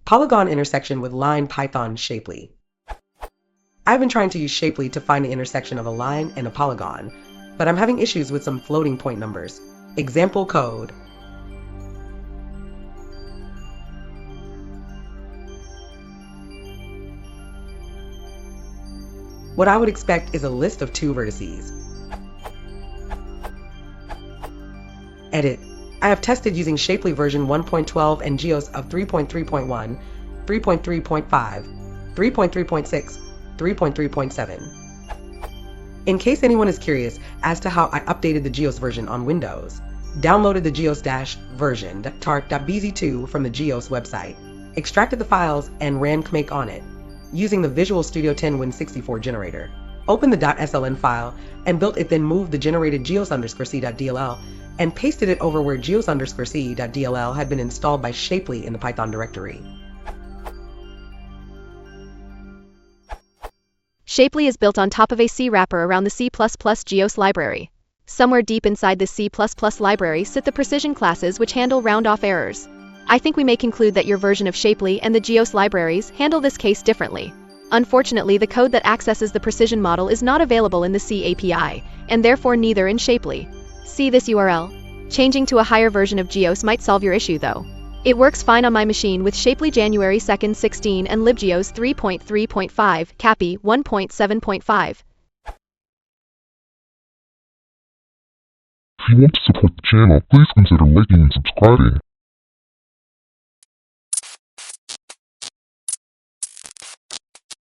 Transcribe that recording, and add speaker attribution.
Speaker 1: Polygon intersection with line Python Shapely. I've been trying to use Shapely to find the intersection of a line and a polygon, but I'm having issues with some floating point numbers. Example code. What I would expect is a list of 2 vertices. Edit. I have tested using Shapely version 1.12 and GEOS of 3.3.1, 3.3.5, 3.3.6, 3.3.7. In case anyone is curious as to how I updated the GEOS version on Windows, downloaded the geos-version.tart.bz2 from the GEOS website, extracted the files and ran Kmake on it, using the Visual Studio 10 Win64 generator. Opened the .sln file and built it, then moved the generated geos_c.dll and pasted it over where geos_c.dll had been installed by Shapely in the Python directory.
Speaker 2: Shapely is built on top of a C wrapper around the C++ GEOS library. Somewhere deep inside this C++ library sit the precision classes which handle round-off errors. I think we may conclude that your version of Shapely and the GEOS libraries handle this case differently. Unfortunately, the code that accesses the precision model is not available in the C API, and therefore neither in Shapely. See this URL. Changing to a higher version of GEOS might solve your issue though. It works fine on my machine with Shapely January 2nd 16 and libgeos 3.3.5, Cappy 1.7.5.
Speaker 3: If you want to support the channel, please consider liking and subscribing.